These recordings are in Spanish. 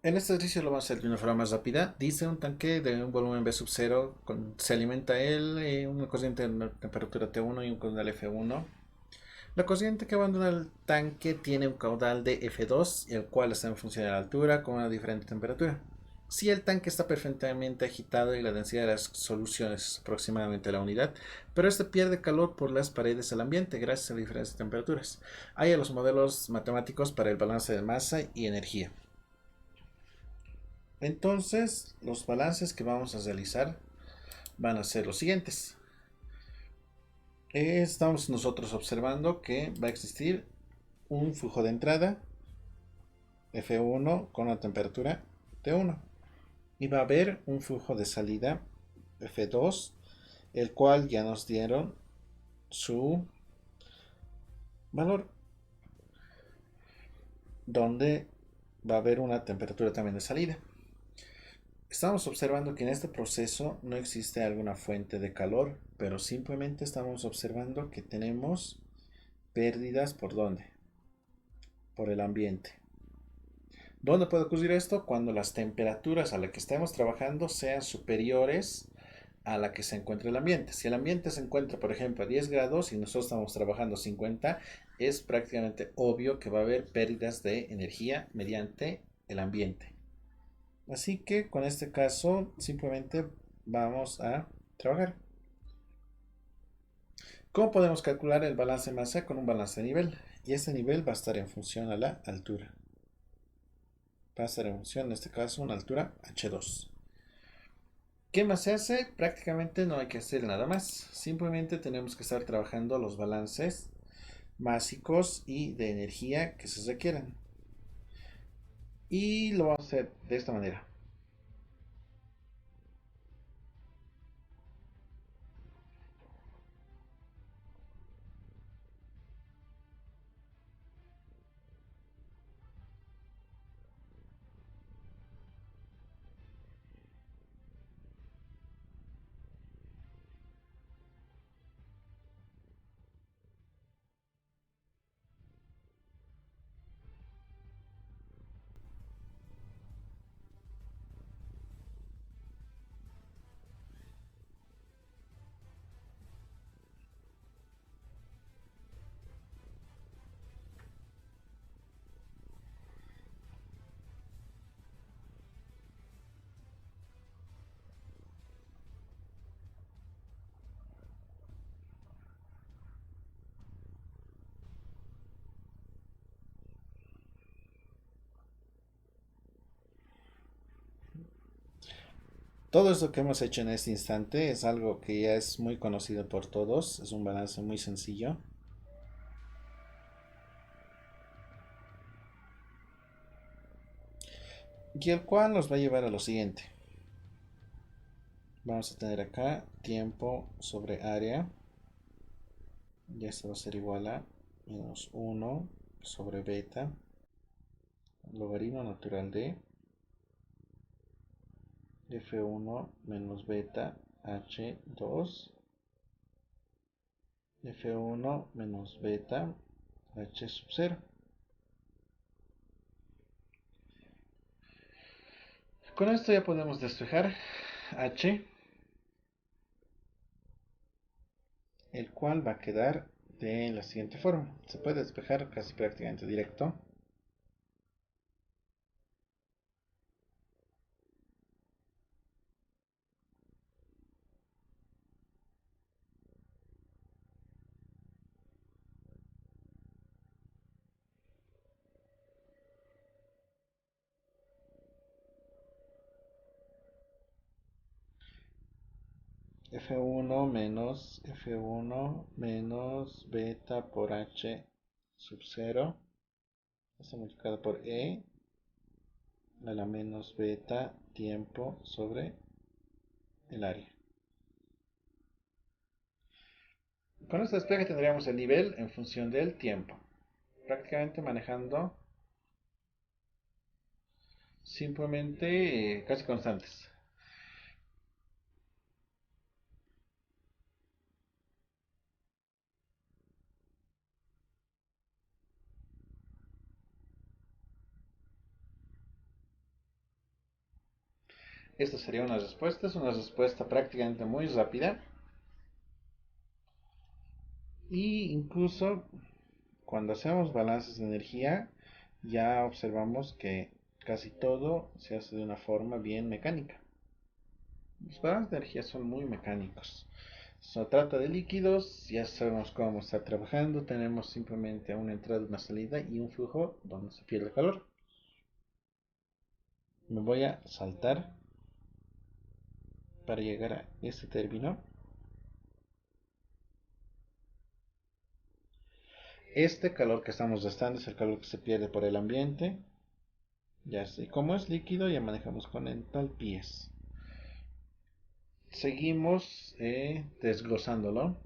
En este ejercicio lo vamos a hacer de una forma más rápida. Dice un tanque de un volumen B sub 0, se alimenta él, una corriente de una temperatura T1 y un caudal F1. La corriente que abandona el tanque tiene un caudal de F2, el cual está en función de la altura con una diferente temperatura. Si el tanque está perfectamente agitado y la densidad de las soluciones es aproximadamente la unidad, pero este pierde calor por las paredes del ambiente gracias a diferentes temperaturas. Hay los modelos matemáticos para el balance de masa y energía. Entonces, los balances que vamos a realizar van a ser los siguientes. Estamos nosotros observando que va a existir un flujo de entrada F1 con la temperatura T1 y va a haber un flujo de salida F2, el cual ya nos dieron su valor, donde va a haber una temperatura también de salida. Estamos observando que en este proceso no existe alguna fuente de calor, pero simplemente estamos observando que tenemos pérdidas por dónde? Por el ambiente. ¿Dónde puede ocurrir esto? Cuando las temperaturas a las que estemos trabajando sean superiores a la que se encuentra el ambiente. Si el ambiente se encuentra, por ejemplo, a 10 grados y nosotros estamos trabajando a 50, es prácticamente obvio que va a haber pérdidas de energía mediante el ambiente. Así que con este caso simplemente vamos a trabajar. ¿Cómo podemos calcular el balance de masa con un balance de nivel? Y este nivel va a estar en función a la altura. Va a estar en función, en este caso, una altura h2. ¿Qué más se hace? Prácticamente no hay que hacer nada más. Simplemente tenemos que estar trabajando los balances básicos y de energía que se requieran. Y lo vamos a hacer de esta manera. Todo esto que hemos hecho en este instante es algo que ya es muy conocido por todos. Es un balance muy sencillo. Y el cual nos va a llevar a lo siguiente. Vamos a tener acá tiempo sobre área. Y esto va a ser igual a menos 1 sobre beta, logaritmo natural de F1 menos beta H2, F1 menos beta H sub 0. Con esto ya podemos despejar H, el cual va a quedar de la siguiente forma. Se puede despejar casi prácticamente directo. F1 menos beta por H sub 0. Esto multiplicado por E a la menos beta tiempo sobre el área. Con este despeje tendríamos el nivel en función del tiempo, prácticamente manejando simplemente casi constantes. Esta sería una respuesta prácticamente muy rápida. Y incluso cuando hacemos balances de energía, ya observamos que casi todo se hace de una forma bien mecánica. Los balances de energía son muy mecánicos. Se trata de líquidos, ya sabemos cómo está trabajando, tenemos simplemente una entrada, una salida y un flujo donde se pierde calor. Me voy a saltar para llegar a este término. Este calor que estamos restando es el calor que se pierde por el ambiente. Ya sé, como es líquido, ya manejamos con entalpías. Seguimos desglosándolo.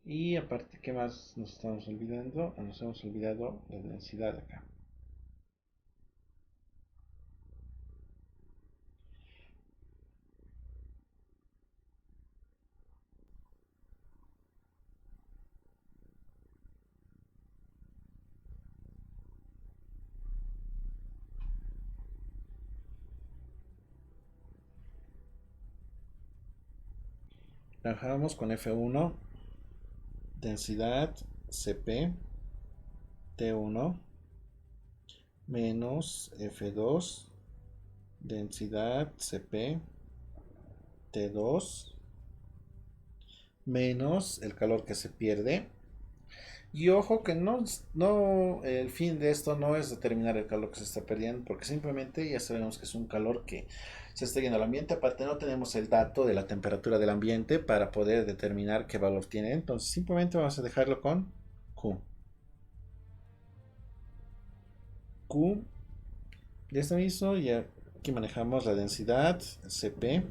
Y aparte, ¿qué más nos estamos olvidando? Nos hemos olvidado la densidad acá. Trabajamos con F1, densidad Cp, T1, menos F2, densidad Cp, T2, menos el calor que se pierde. Y ojo que no, el fin de esto no es determinar el calor que se está perdiendo, porque simplemente ya sabemos que es un calor que se está yendo al ambiente. Aparte no tenemos el dato de la temperatura del ambiente para poder determinar qué valor tiene. Entonces simplemente vamos a dejarlo con Q. Q, ya está listo, y aquí manejamos la densidad Cp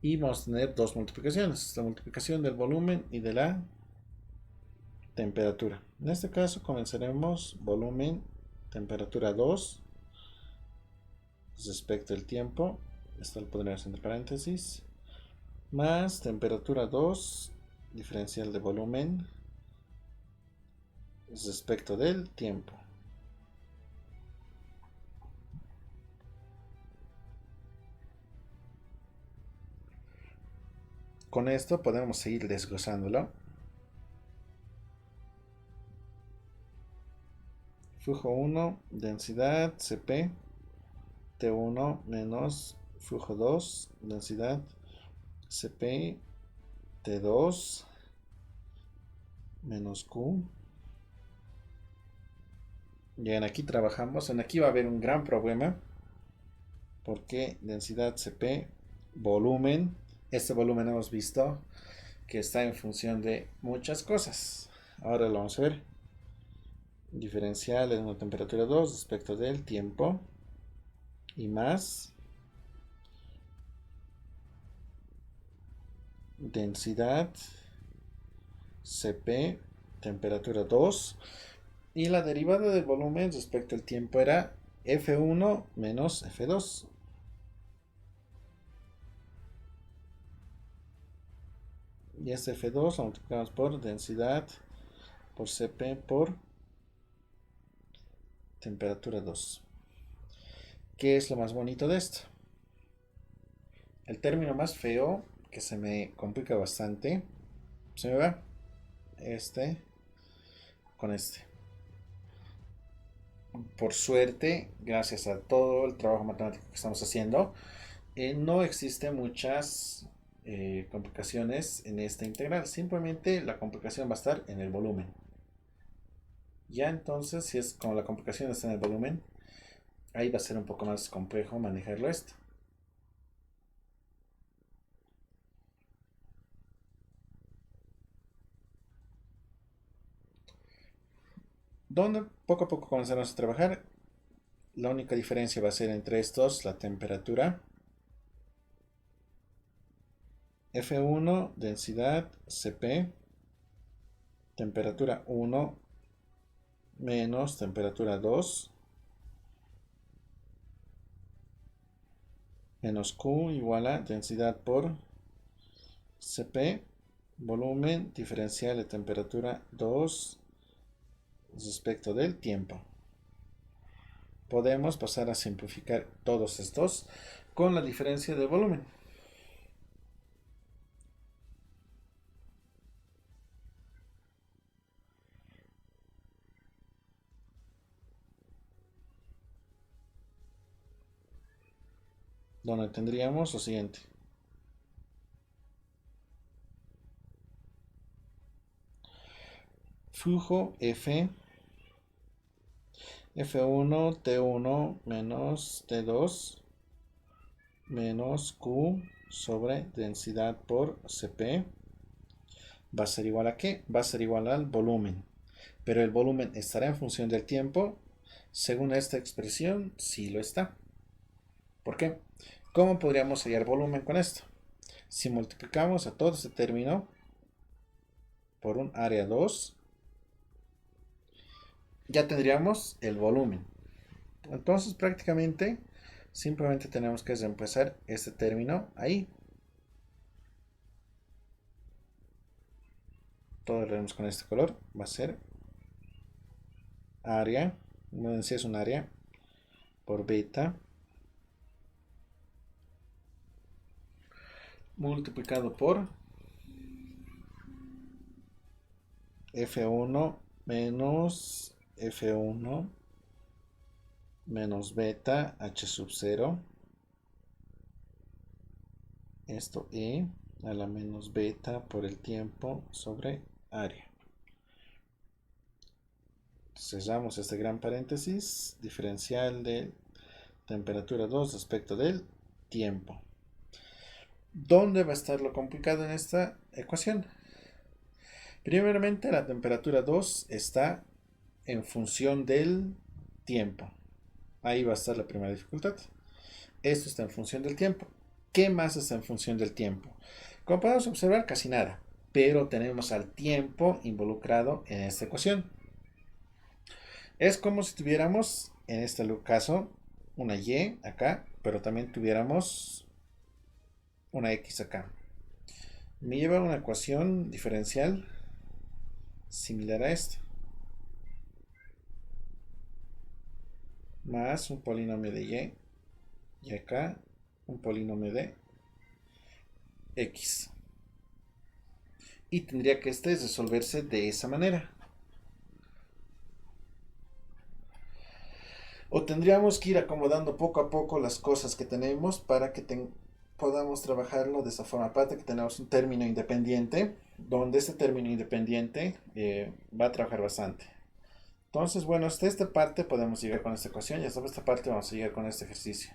y vamos a tener dos multiplicaciones, la multiplicación del volumen y de la temperatura. En este caso comenzaremos volumen, temperatura 2 respecto al tiempo, esto lo pondremos entre paréntesis, más temperatura 2 diferencial de volumen respecto del tiempo. Con esto podemos seguir desglosándolo. Flujo 1, densidad Cp, T1 menos flujo 2, densidad Cp, T2 menos Q. Bien, aquí trabajamos, en aquí va a haber un gran problema, porque densidad Cp, volumen, este volumen hemos visto que está en función de muchas cosas. Ahora lo vamos a ver. Diferencial en una temperatura 2 respecto del tiempo y más densidad Cp, temperatura 2, y la derivada del volumen respecto al tiempo era F1 menos F2. Y este F2 lo multiplicamos por densidad por Cp por temperatura 2. ¿Qué es lo más bonito de esto? El término más feo, que se me complica bastante, se me va este con este. Por suerte, gracias a todo el trabajo matemático que estamos haciendo, no existen muchas complicaciones en esta integral. Simplemente la complicación va a estar en el volumen. Ya entonces, si es como la complicación está en el volumen, ahí va a ser un poco más complejo manejarlo esto. Donde poco a poco comenzaremos a trabajar. La única diferencia va a ser entre estos la temperatura. F1, densidad Cp, temperatura 1 menos temperatura 2 menos Q igual a densidad por Cp, volumen diferencial de temperatura 2 respecto del tiempo. Podemos pasar a simplificar todos estos. con la diferencia de volumen. Donde tendríamos lo siguiente. Flujo F1 T1 menos T2 menos Q sobre densidad por Cp va a ser igual a ¿qué? Va a ser igual al volumen. Pero el volumen estará en función del tiempo. Según esta expresión, sí lo está. ¿Por qué? ¿Cómo podríamos hallar volumen con esto? Si multiplicamos a todo este término por un área 2, ya tendríamos el volumen. Entonces prácticamente simplemente tenemos que reemplazar este término ahí. Todo lo haremos con este color. Va a ser área, bueno, si es un área, por beta multiplicado por F1 menos F1 menos beta H sub 0. Esto E a la menos beta por el tiempo sobre área. Cerramos este gran paréntesis. Diferencial de temperatura 2 respecto del tiempo. ¿Dónde va a estar lo complicado en esta ecuación? Primeramente, la temperatura 2 está en función del tiempo. Ahí va a estar la primera dificultad. Esto está en función del tiempo. ¿Qué más está en función del tiempo? Como podemos observar, casi nada. Pero tenemos al tiempo involucrado en esta ecuación. Es como si tuviéramos, en este caso, una y acá, pero también tuviéramos una x acá. Me lleva a una ecuación diferencial similar a esta. Más un polinomio de y acá un polinomio de x. Y tendría que resolverse de esa manera. O tendríamos que ir acomodando poco a poco las cosas que tenemos para que podamos trabajarlo de esa forma. Aparte que tenemos un término independiente, donde este término independiente va a trabajar bastante. Entonces, bueno, hasta esta parte podemos llegar con esta ecuación y hasta esta parte vamos a llegar con este ejercicio.